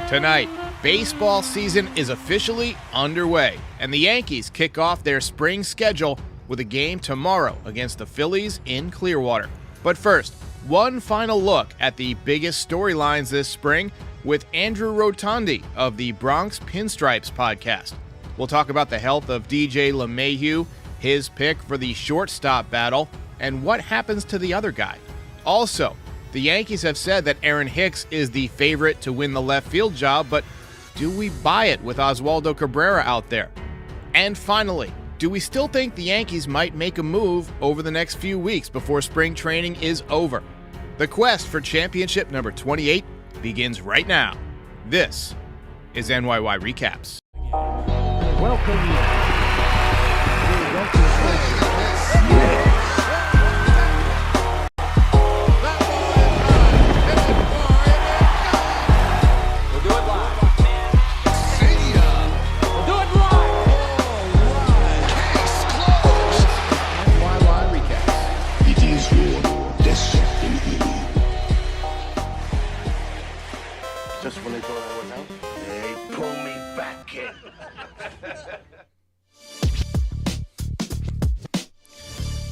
Tonight, baseball season is officially underway, and the Yankees kick off their spring schedule with a game tomorrow against the Phillies in Clearwater. But first, one final look at the biggest storylines this spring with Andrew Rotondi of the Bronx Pinstripes podcast. We'll talk about the health of DJ LeMahieu, his pick for the shortstop battle, and what happens to the other guy. Also, the Yankees have said that Aaron Hicks is the favorite to win the left field job, but do we buy it with Oswaldo Cabrera out there? And finally, do we still think the Yankees might make a move over the next few weeks before spring training is over? The quest for championship number 28 begins right now. This is NYY Recaps. Welcome.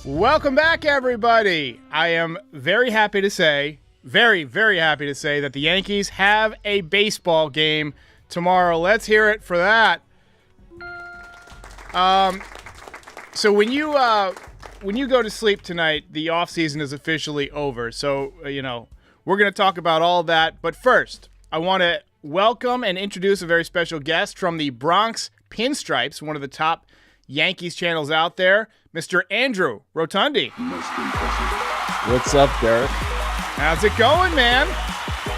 Welcome back, everybody. I am very happy to say that the Yankees have a baseball game tomorrow. Let's hear it for that. So when you go to sleep tonight, the offseason is officially over. So, we're going to talk about all that. But first, I want to welcome and introduce a very special guest from the Bronx Pinstripes, one of the top Yankees channels out there, Mr. Andrew Rotondi. What's up, Derek? How's it going, man?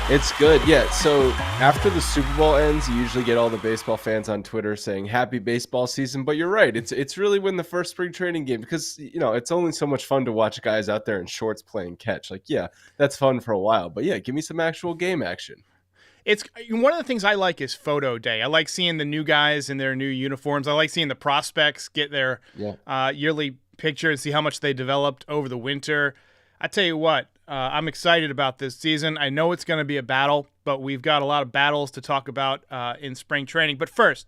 It's good, yeah. So after the Super Bowl ends, you usually get all the baseball fans on Twitter saying happy baseball season, but you're right. It's really when the first spring training game, because, it's only so much fun to watch guys out there in shorts playing catch. Like, yeah, that's fun for a while, but yeah, give me some actual game action. It's one of the things I like is photo day. I like seeing the new guys in their new uniforms. I like seeing the prospects get their yearly picture and see how much they developed over the winter. I tell you what, I'm excited about this season. I know it's going to be a battle, but we've got a lot of battles to talk about in spring training. But first,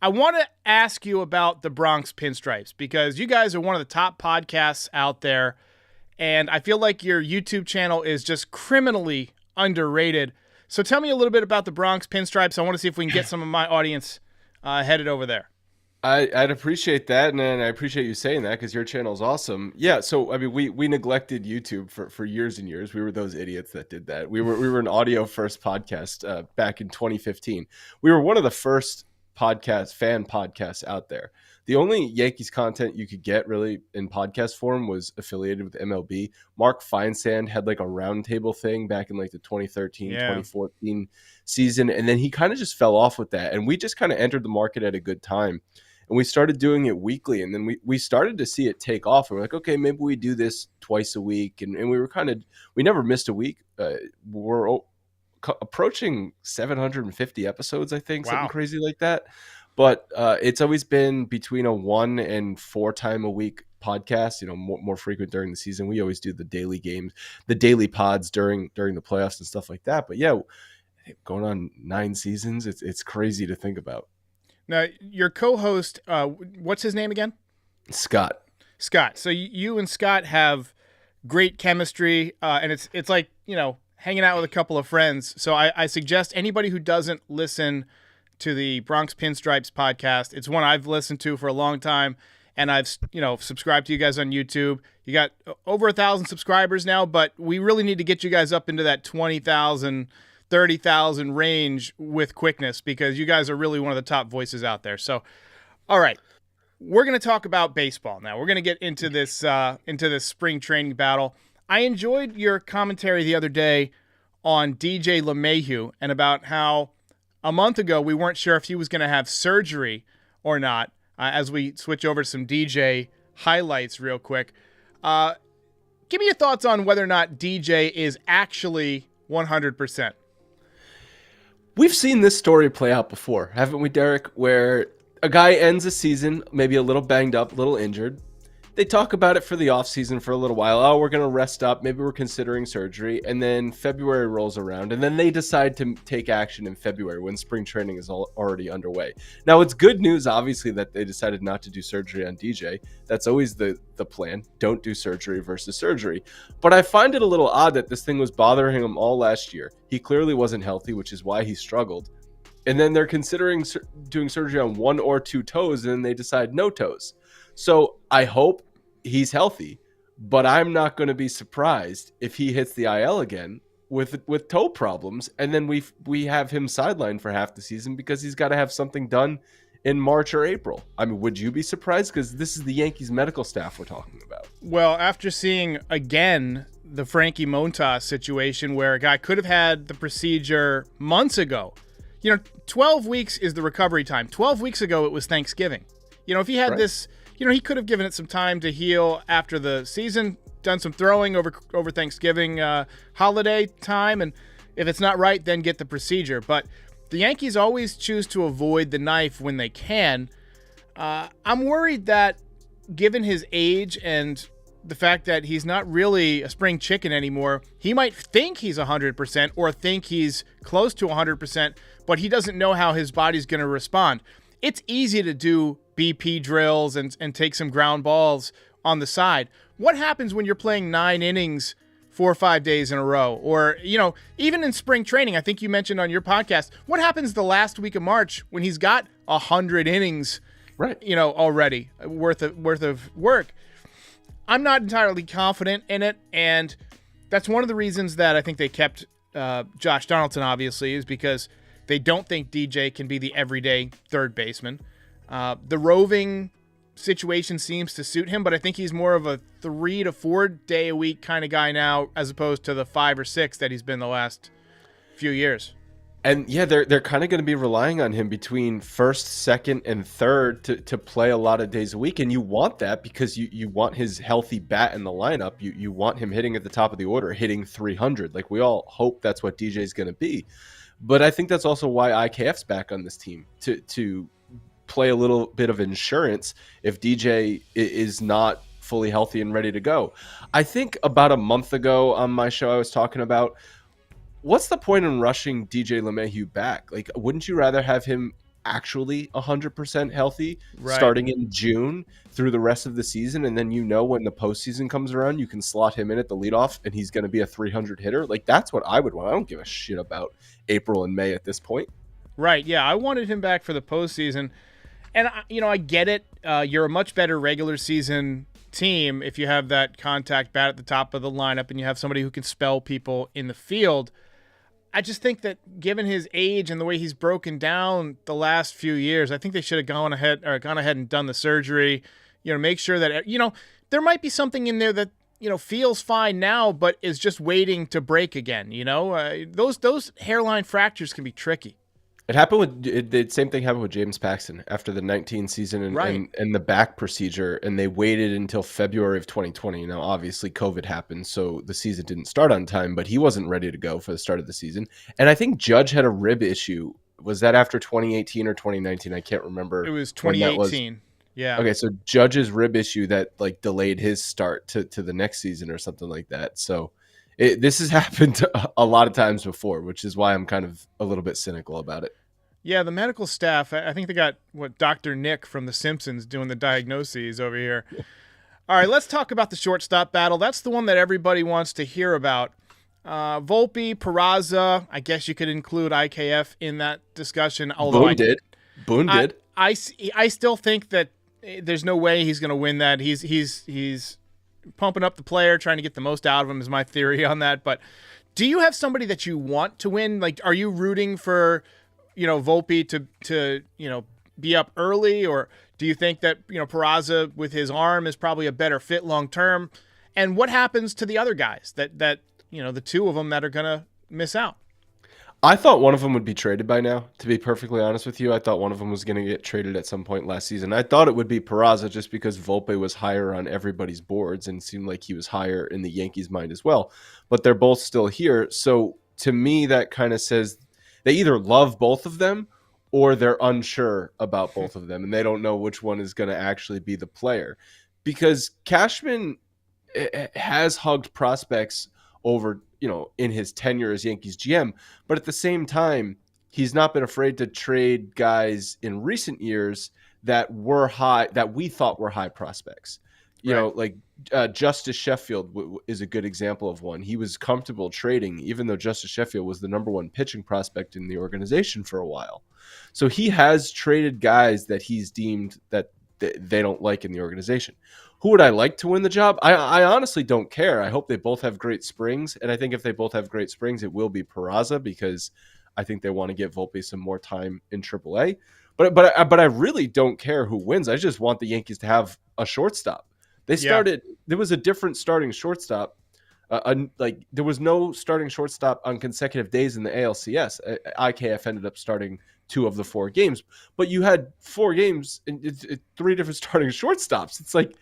I want to ask you about the Bronx Pinstripes, because you guys are one of the top podcasts out there, and I feel like your YouTube channel is just criminally underrated. So tell me a little bit about the Bronx Pinstripes. I want to see if we can get some of my audience headed over there. I'd appreciate that, and I appreciate you saying that because your channel's awesome. Yeah, so I mean, we neglected YouTube for years and years. We were those idiots that did that. We were an audio first podcast back in 2015. We were one of the first fan podcasts out there. The only Yankees content you could get really in podcast form was affiliated with MLB. Mark Feinsand had like a roundtable thing back in like the 2013, 2014 season. And then he kind of just fell off with that. And we just kind of entered the market at a good time. And we started doing it weekly. And then we started to see it take off. And we're like, okay, maybe we do this twice a week. And we never missed a week. We're approaching 750 episodes, I think, something crazy like that. But it's always been between a 1 and 4 time a week podcast, more frequent during the season. We always do the daily games, the daily pods during the playoffs and stuff like that. But yeah, going on 9 seasons, it's crazy to think about. Now, your co-host, what's his name again? Scott. So you and Scott have great chemistry, and it's like, hanging out with a couple of friends. So I suggest anybody who doesn't listen to the Bronx Pinstripes podcast, it's one I've listened to for a long time, and I've subscribed to you guys on YouTube. You got over 1,000 subscribers now, but we really need to get you guys up into that 20,000, 30,000 range with quickness, because you guys are really one of the top voices out there. So, all right, we're going to talk about baseball now. We're going to get into this spring training battle. I enjoyed your commentary the other day on DJ LeMahieu and about how a month ago we weren't sure if he was going to have surgery or not. As we switch over to some DJ highlights real quick, give me your thoughts on whether or not DJ is actually 100%. We've seen this story play out before, haven't we, Derek? Where a guy ends a season maybe a little banged up, a little injured. they talk about it for the offseason for a little while. Oh, we're going to rest up. Maybe we're considering surgery. And then February rolls around, and then they decide to take action in February when spring training is already underway. Now, it's good news, obviously, that they decided not to do surgery on DJ. That's always the plan. Don't do surgery versus surgery. But I find it a little odd that this thing was bothering him all last year. He clearly wasn't healthy, which is why he struggled. And then they're considering doing surgery on 1 or 2 toes, and then they decide no toes. So I hope he's healthy, but I'm not going to be surprised if he hits the IL again with toe problems, and then we have him sidelined for half the season because he's got to have something done in March or April. I mean, would you be surprised? Because this is the Yankees medical staff we're talking about. Well, after seeing again the Frankie Montas situation where a guy could have had the procedure months ago, 12 weeks is the recovery time. 12 weeks ago, it was Thanksgiving. If he had this, he could have given it some time to heal after the season, done some throwing over Thanksgiving holiday time, and if it's not right, then get the procedure. But the Yankees always choose to avoid the knife when they can. I'm worried that given his age and the fact that he's not really a spring chicken anymore, he might think he's 100% or think he's close to 100%, but he doesn't know how his body's going to respond. It's easy to do BP drills and take some ground balls on the side. What happens when you're playing 9 innings 4 or 5 days in a row? Or, even in spring training, I think you mentioned on your podcast, what happens the last week of March when he's got 100 innings, right? Already worth of work? I'm not entirely confident in it, and that's one of the reasons that I think they kept Josh Donaldson, obviously, is because they don't think DJ can be the everyday third baseman. The roving situation seems to suit him, but I think he's more of a 3 to 4 day a week kind of guy now, as opposed to the 5 or 6 that he's been the last few years. And yeah, they're kind of going to be relying on him between first, second, and third to play a lot of days a week. And you want that because you want his healthy bat in the lineup. You want him hitting at the top of the order, hitting 300. Like, we all hope that's what DJ is going to be. But I think that's also why IKF's back on this team, to play a little bit of insurance if DJ is not fully healthy and ready to go. I think about a month ago on my show, I was talking about, what's the point in rushing DJ LeMahieu back? Like, wouldn't you rather have him actually 100% healthy starting in June through the rest of the season? And then, when the postseason comes around, you can slot him in at the leadoff and he's going to be a 300 hitter. Like, that's what I would want. I don't give a shit about April and May at this point. Right. Yeah. I wanted him back for the postseason. And, I get it. You're a much better regular season team if you have that contact bat at the top of the lineup and you have somebody who can spell people in the field. I just think that given his age and the way he's broken down the last few years, I think they should have gone ahead and done the surgery, make sure that, there might be something in there that, feels fine now, but is just waiting to break again. Those hairline fractures can be tricky. It happened the same thing happened with James Paxton after the 19 season and the back procedure, and they waited until February of 2020. Now, obviously, COVID happened, so the season didn't start on time, but he wasn't ready to go for the start of the season. And I think Judge had a rib issue. Was that after 2018 or 2019? I can't remember. It was 2018. Yeah. Okay, so Judge's rib issue that delayed his start to the next season or something like that. So this has happened a lot of times before, which is why I'm kind of a little bit cynical about it. Yeah, the medical staff, I think they got Dr. Nick from The Simpsons doing the diagnoses over here. All right, let's talk about the shortstop battle. That's the one that everybody wants to hear about. Volpe, Peraza, I guess you could include IKF in that discussion. Boone did. I still think that there's no way he's going to win that. He's pumping up the player, trying to get the most out of him is my theory on that. But do you have somebody that you want to win? Like, are you rooting for Volpe to be up early, or do you think that Peraza with his arm is probably a better fit long term? And what happens to the other guys that the two of them that are gonna miss out? I thought one of them would be traded by now, to be perfectly honest with you. I thought one of them was going to get traded at some point last season. I thought it would be Peraza just because Volpe was higher on everybody's boards and seemed like he was higher in the Yankees' mind as well. But they're both still here. So to me, that kind of says they either love both of them or they're unsure about both of them, and they don't know which one is going to actually be the player. because Cashman has hugged prospects over, in his tenure as Yankees GM, but at the same time, he's not been afraid to trade guys in recent years that we thought were high prospects. Like Justice Sheffield is a good example of one. He was comfortable trading, even though Justice Sheffield was the number one pitching prospect in the organization for a while. So he has traded guys that he's deemed that they don't like in the organization. Who would I like to win the job? I honestly don't care. I hope they both have great springs, and I think if they both have great springs, it will be Peraza, because I think they want to give Volpe some more time in AAA. But I really don't care who wins. I just want the Yankees to have a shortstop. There was a different starting shortstop. There was no starting shortstop on consecutive days in the ALCS. IKF ended up starting 2 of the 4 games, but you had 4 games and 3 different starting shortstops. It's like,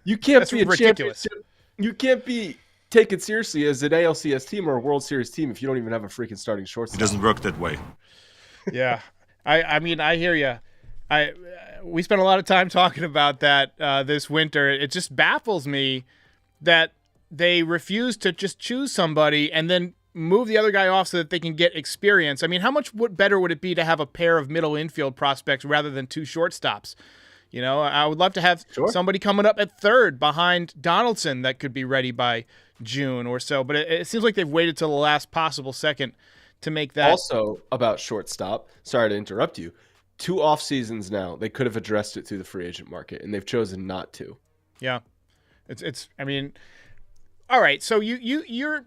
you can't That's be a ridiculous. championship. You can't be taken seriously as an ALCS team or a World Series team if you don't even have a freaking starting shortstop. It doesn't work that way. Yeah. I mean, I hear you. We spent a lot of time talking about that this winter. It just baffles me that they refuse to just choose somebody and then move the other guy off so that they can get experience. I mean, how much better would it be to have a pair of middle infield prospects rather than 2 shortstops? I would love to have somebody coming up at third behind Donaldson that could be ready by June or so. But it seems like they've waited till the last possible second to make that. Also, about shortstop, sorry to interrupt you, 2 off seasons now, they could have addressed it through the free agent market, and they've chosen not to. Yeah, I mean, all right. So you're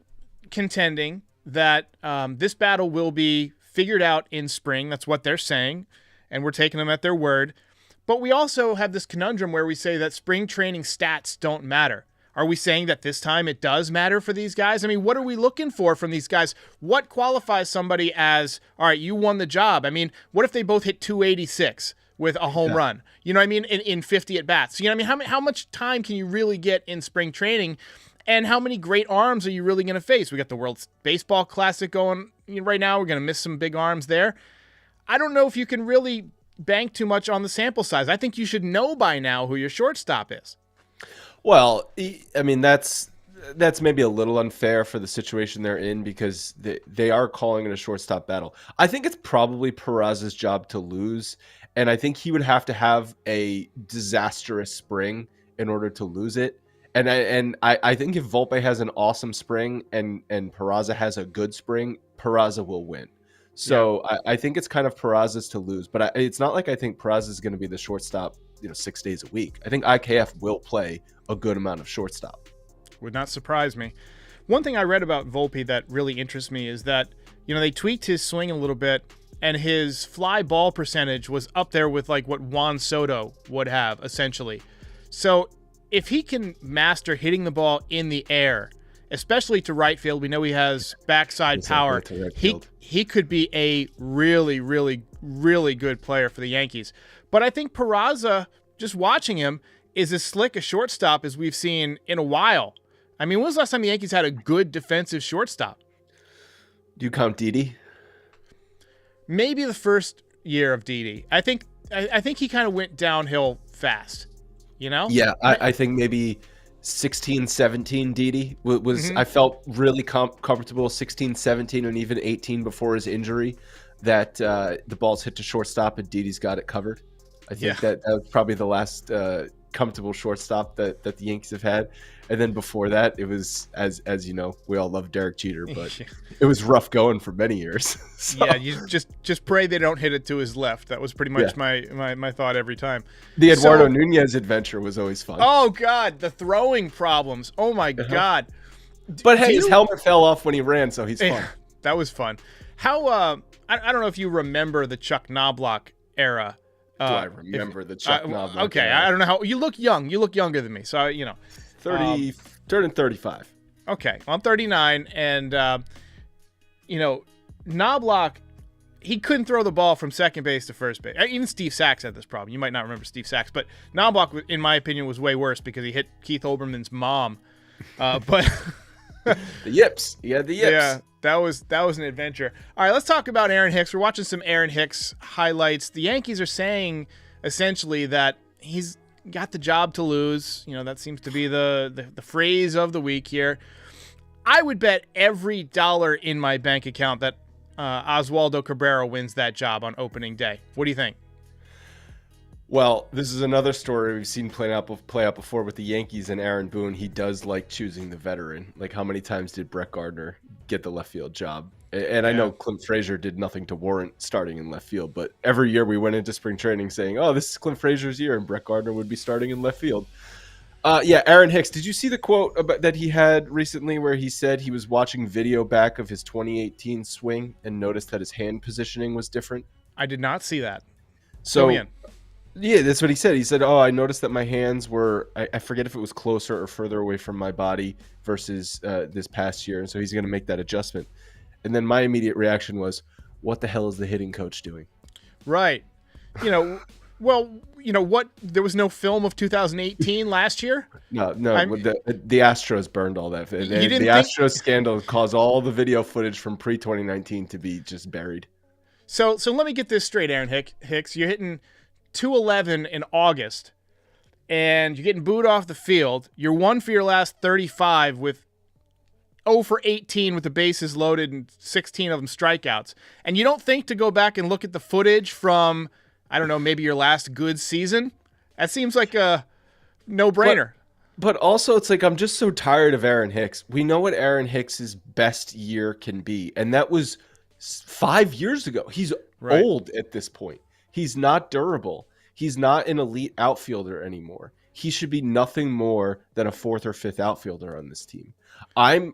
contending that this battle will be figured out in spring. That's what they're saying, and we're taking them at their word. But we also have this conundrum where we say that spring training stats don't matter. Are we saying that this time it does matter for these guys? I mean, what are we looking for from these guys? What qualifies somebody as, all right, you won the job? I mean, what if they both hit 286 with a home run? You know what I mean? In 50 at-bats. You know what I mean? How much time can you really get in spring training? And how many great arms are you really going to face? We got the World Baseball Classic going right now. We're going to miss some big arms there. I don't know if you can really bank too much on the sample size. I think you should know by now who your shortstop is. Well, I mean, that's maybe a little unfair for the situation they're in, because they are calling it a shortstop battle. I think it's probably Peraza's job to lose, and I think he would have to have a disastrous spring in order to lose it. And I think if Volpe has an awesome spring and Peraza has a good spring, Peraza will win. So yeah. I think it's kind of Peraza's to lose, but it's not like I think Peraza is going to be the shortstop 6 days a week. I think IKF will play a good amount of shortstop. Would not surprise me. One thing I read about Volpe that really interests me is that, they tweaked his swing a little bit, and his fly ball percentage was up there with like what Juan Soto would have, essentially. So if he can master hitting the ball in the air, especially to right field, we know he has backside power. He could be a really, really, really good player for the Yankees. But I think Peraza, just watching him, is as slick a shortstop as we've seen in a while. I mean, when was the last time the Yankees had a good defensive shortstop? Do you count Didi? Maybe the first year of Didi. I think he kind of went downhill fast, Yeah, I think maybe 16, 17 Didi was I felt really comfortable 16, 17, and even 18 before his injury that the ball's hit to shortstop and Didi's got it covered. I think that was probably the last comfortable shortstop that the Yankees have had. And then before that, it was, as you know, we all love Derek Jeter, but it was rough going for many years. So. Yeah, you just pray they don't hit it to his left. That was pretty much my thought every time. The Eduardo Nunez adventure was always fun. Oh, God, the throwing problems. Oh, my God. But hey, his helmet fell off when he ran, so he's fun. That was fun. How, I don't know if you remember the Chuck Knobloch era. Do I remember the Chuck Knobloch? Okay, era? I don't know how. You look young. You look younger than me, so, 30, turning 35. Okay, well, I'm 39, and, Knobloch, he couldn't throw the ball from second base to first base. Even Steve Sachs had this problem. You might not remember Steve Sachs, but Knobloch, in my opinion, was way worse because he hit Keith Olbermann's mom. But the yips. He had the yips. Yeah, that was an adventure. All right, let's talk about Aaron Hicks. We're watching some Aaron Hicks highlights. The Yankees are saying, essentially, that he's got the job to lose. That seems to be the phrase of the week here. I would bet every dollar in my bank account that Oswaldo Cabrera wins that job on opening day. What do you think? Well, this is another story we've seen play out before with the Yankees and Aaron Boone. He does like choosing the veteran. Like, how many times did Brett Gardner get the left field job? And I know Clint Frazier did nothing to warrant starting in left field, but every year we went into spring training saying, oh, this is Clint Frazier's year, and Brett Gardner would be starting in left field. Aaron Hicks, did you see the quote that he had recently where he said he was watching video back of his 2018 swing and noticed that his hand positioning was different? I did not see that. So, yeah, that's what he said. He said, oh, I noticed that my hands were, I forget if it was closer or further away from my body versus this past year. And so he's going to make that adjustment. And then my immediate reaction was, what the hell is the hitting coach doing? Right. What? There was no film of 2018 last year? No. The Astros burned all that. The Astros scandal caused all the video footage from pre-2019 to be just buried. So let me get this straight, Aaron Hicks. You're hitting 211 in August, and you're getting booed off the field. You're 1 for your last 35 with 0 for 18 with the bases loaded and 16 of them strikeouts. And you don't think to go back and look at the footage from, I don't know, maybe your last good season? That seems like a no-brainer. But also, it's like, I'm just so tired of Aaron Hicks. We know what Aaron Hicks's best year can be, and that was 5 years ago. He's old at this point. He's not durable. He's not an elite outfielder anymore. He should be nothing more than a 4th or 5th outfielder on this team. I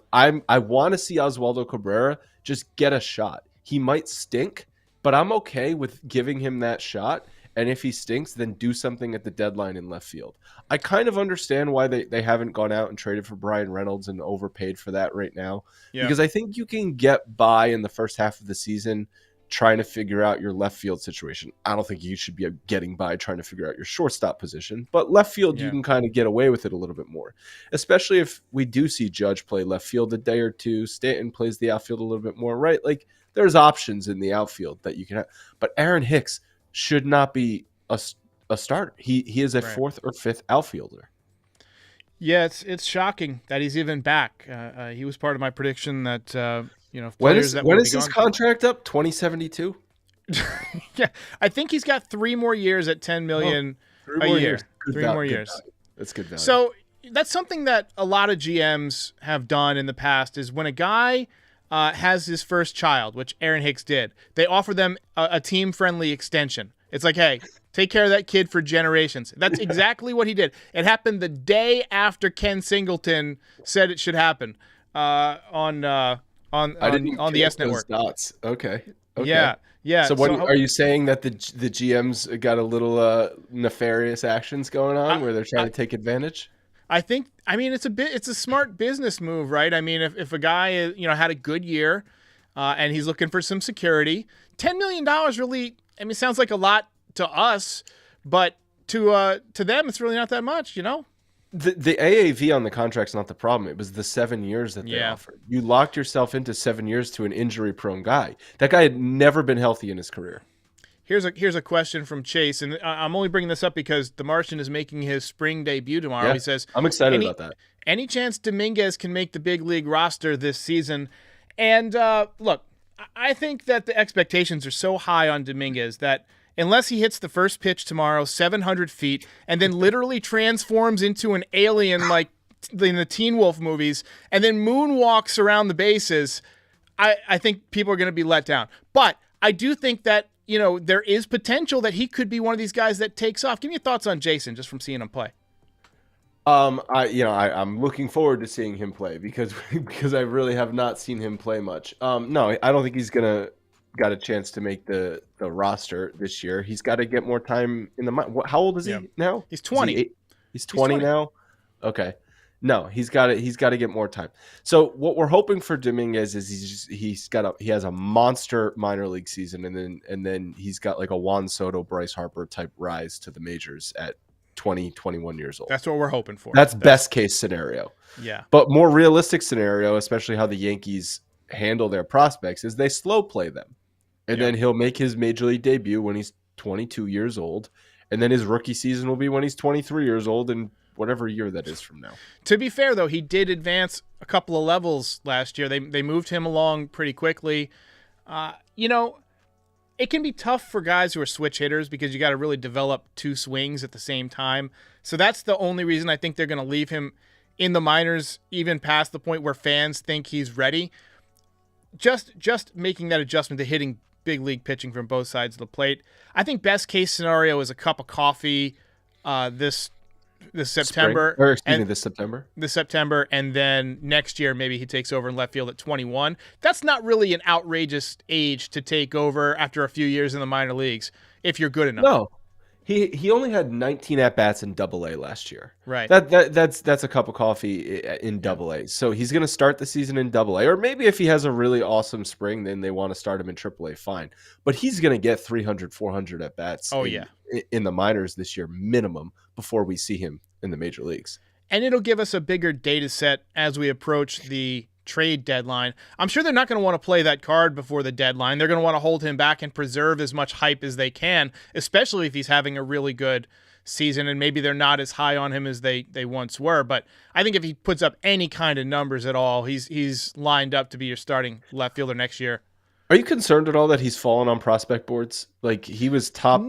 want to see Oswaldo Cabrera just get a shot. He might stink, but I'm okay with giving him that shot. And if he stinks, then do something at the deadline in left field. I kind of understand why they haven't gone out and traded for Brian Reynolds and overpaid for that right now. Yeah. Because I think you can get by in the first half of the season trying to figure out your left field situation. I don't think you should be getting by trying to figure out your shortstop position, but left field, you can kind of get away with it a little bit more, especially if we do see Judge play left field a day or two, Stanton plays the outfield a little bit more, right? Like, there's options in the outfield that you can have, but Aaron Hicks should not be a starter. He is a 4th or 5th outfielder. Yeah, it's shocking that he's even back. He was part of my prediction that when is his contract up? 2072. Yeah, I think he's got 3 more years at $10 million a year. 3 more years. That's good value. So that's something that a lot of GMs have done in the past. Is when a guy has his first child, which Aaron Hicks did, they offer them a team-friendly extension. It's like, hey, take care of that kid for generations. That's exactly what he did. It happened the day after Ken Singleton said it should happen on the S Network. Dots. Okay. Yeah. So are you saying that the GMs got a little nefarious actions going on where they're trying to take advantage? It's a smart business move, right? I mean, if a guy had a good year and he's looking for some security, $10 million really, sounds like a lot to us, but to them it's really not that much, The AAV on the contract's not the problem. It was the 7 years that they offered. You locked yourself into 7 years to an injury-prone guy. That guy had never been healthy in his career. Here's a question from Chase, and I'm only bringing this up because the Martian is making his spring debut tomorrow. He says, I'm excited about that. Any chance Dominguez can make the big league roster this season? And look, I think that the expectations are so high on Dominguez that unless he hits the first pitch tomorrow, 700 feet, and then literally transforms into an alien like in the Teen Wolf movies, and then moonwalks around the bases, I think people are going to be let down. But I do think that, there is potential that he could be one of these guys that takes off. Give me your thoughts on Jason, just from seeing him play. I'm looking forward to seeing him play because I really have not seen him play much. No, I don't think he's got a chance to make the roster this year. He's got to get more time in the. How old is he now? He's 20. He's 20 now. Okay, no, he's got to get more time. So what we're hoping for Dominguez is he has a monster minor league season, and then he's got like a Juan Soto, Bryce Harper type rise to the majors at 20, 21 years old. That's what we're hoping for. That's best case scenario. Yeah. But more realistic scenario, especially how the Yankees handle their prospects, is they slow play them. And then he'll make his major league debut when he's 22 years old. And then his rookie season will be when he's 23 years old and whatever year that is from now. To be fair, though, he did advance a couple of levels last year. They moved him along pretty quickly. You know, it can be tough for guys who are switch hitters because you got to really develop two swings at the same time. So that's the only reason I think they're going to leave him in the minors, even past the point where fans think he's ready. Just making that adjustment to hitting big league pitching from both sides of the plate. I think best case scenario is a cup of coffee this September. Spring, or excuse me, this September. This September, and then next year maybe he takes over in left field at 21. That's not really an outrageous age to take over after a few years in the minor leagues if you're good enough. No. He only had 19 at-bats in Double-A last year. Right. That's a cup of coffee in Double-A. So he's going to start the season in Double-A. Or maybe if he has a really awesome spring, then they want to start him in Triple-A, fine. But he's going to get 300, 400 at-bats in the minors this year minimum before we see him in the major leagues. And it'll give us a bigger data set as we approach the trade deadline. I'm sure they're not going to want to play that card before the deadline. They're going to want to hold him back and preserve as much hype as they can, especially if he's having a really good season and maybe they're not as high on him as they once were. But I think if he puts up any kind of numbers at all, he's lined up to be your starting left fielder next year. Are you concerned at all that he's fallen on prospect boards? Like he was top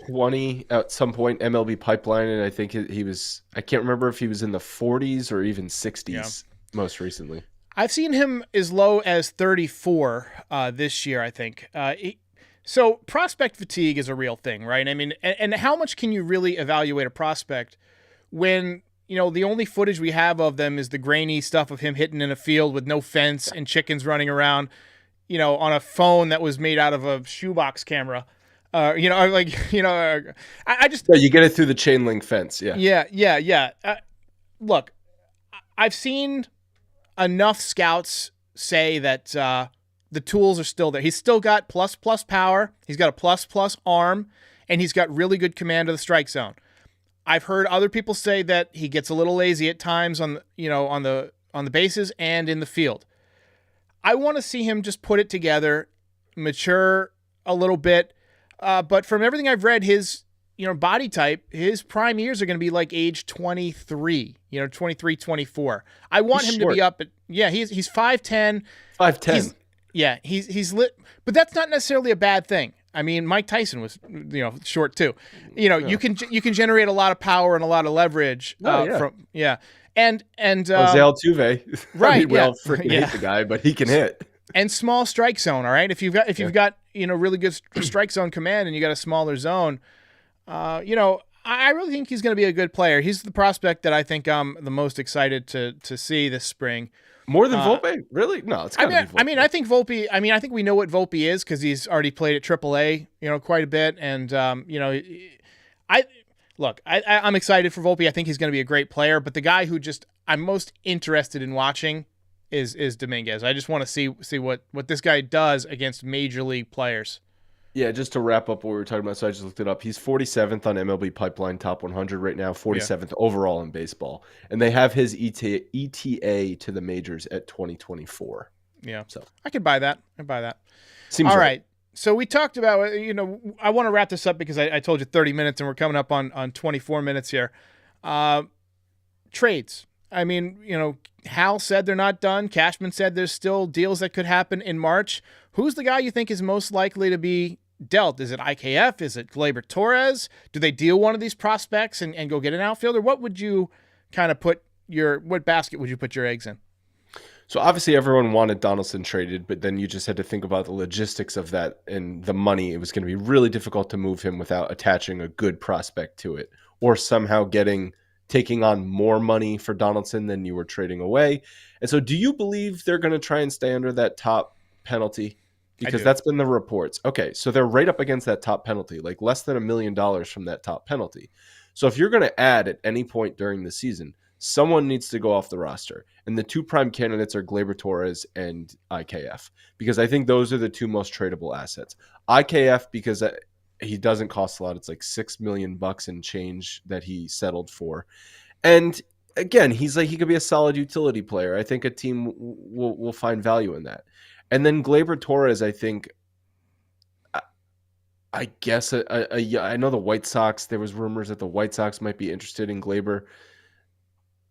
20 at some point MLB pipeline, and I think he was, I can't remember if he was in the 40s or even 60s most recently. I've seen him as low as 34 this year, I think. So prospect fatigue is a real thing, right? I mean, and how much can you really evaluate a prospect when, you know, the only footage we have of them is the grainy stuff of him hitting in a field with no fence and chickens running around, you know, on a phone that was made out of a shoebox camera. I just... Yeah, you get it through the chain link fence, yeah. Yeah. Look, I've seen enough scouts say that the tools are still there. He's still got plus power. He's got a plus arm, and he's got really good command of the strike zone. I've heard other people say that he gets a little lazy at times on the bases and in the field. I want to see him just put it together, mature a little bit. But from everything I've read, his body type, his prime years are going to be like age 23, 23, 24. I want him to be up at, he's 5'10". 5'10". He's lit, but that's not necessarily a bad thing. I mean, Mike Tyson was, short too. You can generate a lot of power and a lot of leverage And Jose Altuve, right? We all freaking hate the guy, but he can hit. And small strike zone, all right. If you've got really good strike zone command and you got a smaller zone, I really think he's going to be a good player. He's the prospect that I think I'm the most excited to see this spring. More than Volpe? Really? No, it's got to be Volpe. I think Volpe. I think we know what Volpe is because he's already played at AAA, quite a bit. And I'm excited for Volpe. I think he's going to be a great player. But the guy who I'm most interested in watching is Dominguez. I just want to see what this guy does against major league players. Yeah, just to wrap up what we were talking about, so I just looked it up. He's 47th on MLB Pipeline Top 100 right now, 47th overall in baseball. And they have his ETA to the majors at 2024. Yeah. So I could buy that. Seems all right. So we talked about, I want to wrap this up because I told you 30 minutes and we're coming up on 24 minutes here. Trades. I mean, Hal said they're not done. Cashman said there's still deals that could happen in March. Who's the guy you think is most likely to be dealt? Is it IKF? Is it Gleyber Torres? Do they deal one of these prospects and go get an outfielder? What would you kind of what basket would you put your eggs in? So obviously everyone wanted Donaldson traded, but then you just had to think about the logistics of that and the money. It was going to be really difficult to move him without attaching a good prospect to it or somehow taking on more money for Donaldson than you were trading away. And so do you believe they're going to try and stay under that top penalty? Because that's been the reports. Okay, so they're right up against that top penalty, like less than $1 million from that top penalty. So if you're going to add at any point during the season, someone needs to go off the roster. And the two prime candidates are Gleyber Torres and IKF, because I think those are the two most tradable assets. IKF, because he doesn't cost a lot. It's like $6 million and change that he settled for. And again, he could be a solid utility player. I think a team will find value in that. And then Gleyber Torres, I think I guess I know the White Sox. There was rumors that the White Sox might be interested in Glaber.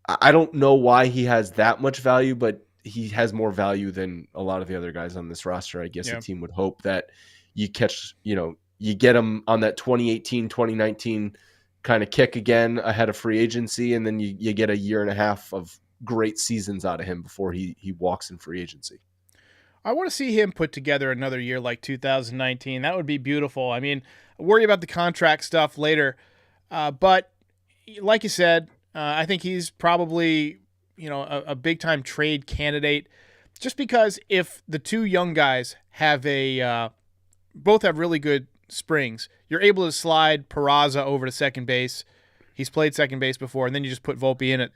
I don't know why he has that much value, but he has more value than a lot of the other guys on this roster. I guess a Yeah. team would hope that you catch, you get him on that 2018, 2019 kind of kick again ahead of free agency, and then you get a year and a half of great seasons out of him before he walks in free agency. I want to see him put together another year like 2019. That would be beautiful. I mean, worry about the contract stuff later. But like you said, I think he's probably, a big time trade candidate just because if the two young guys have both have really good springs, you're able to slide Peraza over to second base. He's played second base before, and then you just put Volpe in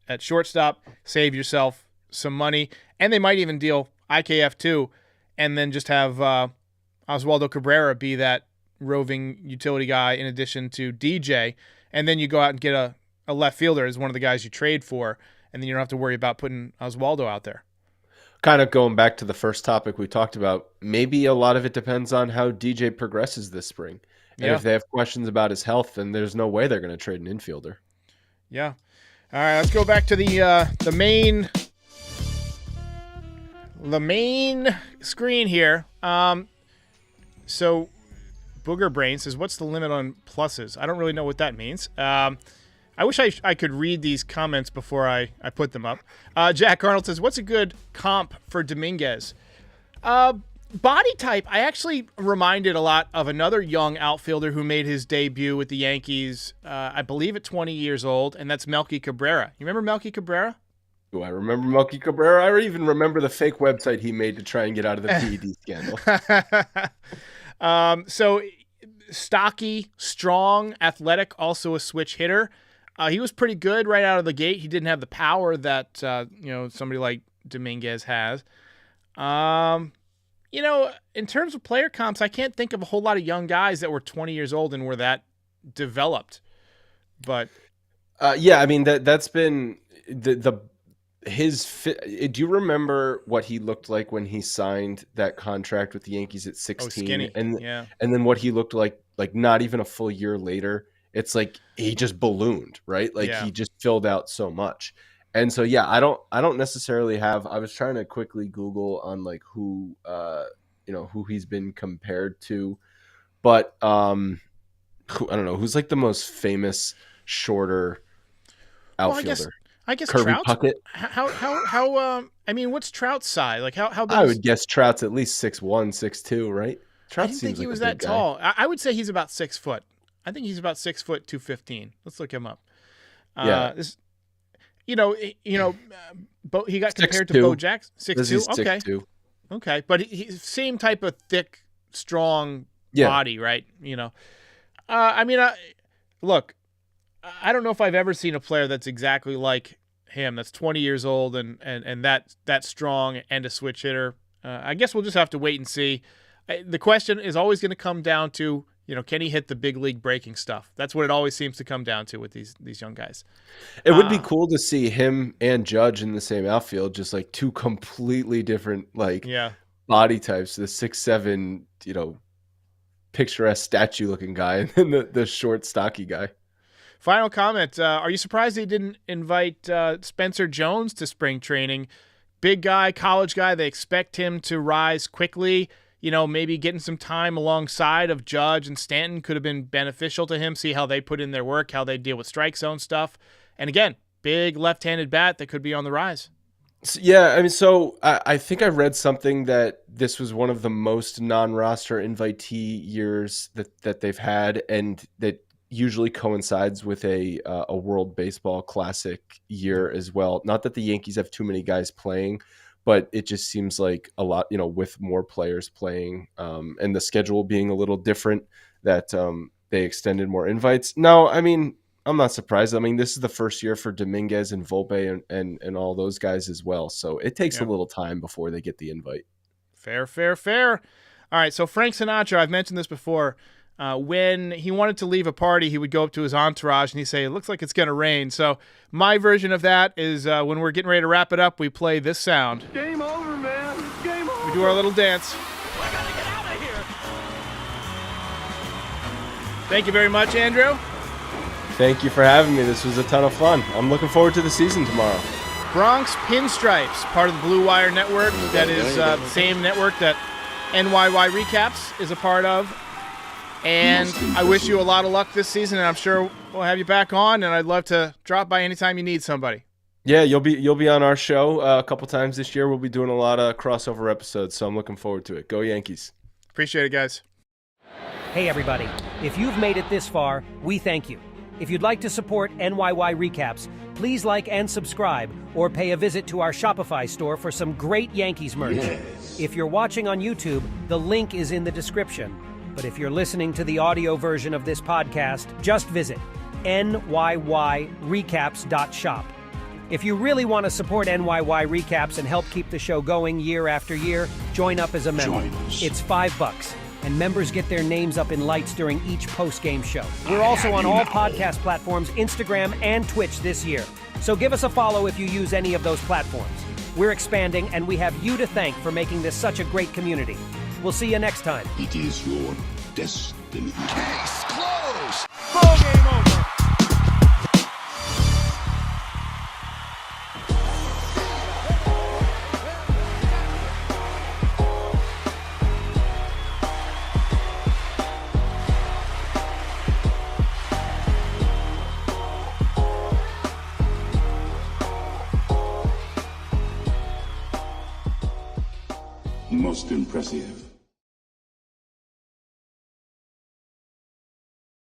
at shortstop, save yourself some money, and they might even deal IKF too, and then just have Oswaldo Cabrera be that roving utility guy in addition to DJ, and then you go out and get a left fielder as one of the guys you trade for, and then you don't have to worry about putting Oswaldo out there. Kind of going back to the first topic we talked about, maybe a lot of it depends on how DJ progresses this spring. And if they have questions about his health, then there's no way they're going to trade an infielder. Yeah. All right, let's go back to the main screen here. So Booger Brain says, what's the limit on pluses? I don't really know what that means. I wish I could read these comments before I put them up. Jack Arnold says, what's a good comp for Dominguez? Body type, I actually reminded a lot of another young outfielder who made his debut with the Yankees, I believe at 20 years old, and that's Melky Cabrera. You remember Melky Cabrera? Do I remember Melky Cabrera? I even remember the fake website he made to try and get out of the PED scandal. So stocky, strong, athletic, also a switch hitter. He was pretty good right out of the gate. He didn't have the power that somebody like Dominguez has. In terms of player comps, I can't think of a whole lot of young guys that were 20 years old and were that developed. But I mean that's been his fit. Do you remember what he looked like when he signed that contract with the Yankees at 16? Oh, skinny. And then what he looked like not even a full year later. It's like he just ballooned, right? Like he just filled out so much. And so I don't necessarily have. I was trying to quickly Google on like who he's been compared to, but I don't know who's like the most famous shorter outfielder. I guess Kirby Trout's, Puckett. How I mean, what's Trout's size? Like how big I would guess Trout's at least 6'1", 6'2", right? Trout I didn't seems think he like was a that big tall. guy. I would say he's about 6 foot. I think he's about 6 foot 215. Let's look him up. He got compared to Bo Jackson. 6'2". Okay. 6'2". Okay, but he's same type of thick, strong body, right? Look, I don't know if I've ever seen a player that's exactly like him. That's 20 years old and that strong and a switch hitter. I guess we'll just have to wait and see. The question is always going to come down to, can he hit the big league breaking stuff? That's what it always seems to come down to with these young guys. It would be cool to see him and Judge in the same outfield, just like two completely different body types. The 6'7", picturesque statue looking guy, and then the short, stocky guy. Final comment. Are you surprised they didn't invite Spencer Jones to spring training? Big guy, college guy. They expect him to rise quickly. Maybe getting some time alongside of Judge and Stanton could have been beneficial to him. See how they put in their work, how they deal with strike zone stuff. And again, big left-handed bat that could be on the rise. Yeah, I mean, so I think I read something that this was one of the most non-roster invitee years that they've had, and that usually coincides with a World Baseball Classic year as well. Not that the Yankees have too many guys playing, but it just seems like a lot, with more players playing and the schedule being a little different, that they extended more invites. No, I mean, I'm not surprised. I mean, this is the first year for Dominguez and Volpe and all those guys as well. So it takes a little time before they get the invite. Fair. All right, so Frank Sinatra, I've mentioned this before. When he wanted to leave a party, he would go up to his entourage and he'd say, it looks like it's going to rain. So my version of that is when we're getting ready to wrap it up, we play this sound. Game over, man. Game over. We do our little dance. We're going to get out of here. Thank you very much, Andrew. Thank you for having me. This was a ton of fun. I'm looking forward to the season tomorrow. Bronx Pinstripes, part of the Blue Wire Network. That is the same network that NYY Recaps is a part of. And I wish you a lot of luck this season, and I'm sure we'll have you back on, and I'd love to drop by anytime you need somebody. Yeah, you'll be on our show a couple times this year. We'll be doing a lot of crossover episodes, so I'm looking forward to it. Go Yankees. Appreciate it, guys. Hey, everybody. If you've made it this far, we thank you. If you'd like to support NYY Recaps, please like and subscribe or pay a visit to our Shopify store for some great Yankees merch. Yes. If you're watching on YouTube, the link is in the description. But if you're listening to the audio version of this podcast, just visit NYYRecaps.shop. If you really want to support NYY Recaps and help keep the show going year after year, join up as a member. It's $5. And members get their names up in lights during each post-game show. We're also on all podcast platforms, Instagram, and Twitch this year. So give us a follow if you use any of those platforms. We're expanding, and we have you to thank for making this such a great community. We'll see you next time. It is your destiny. Case closed. Ball game over. Most impressive.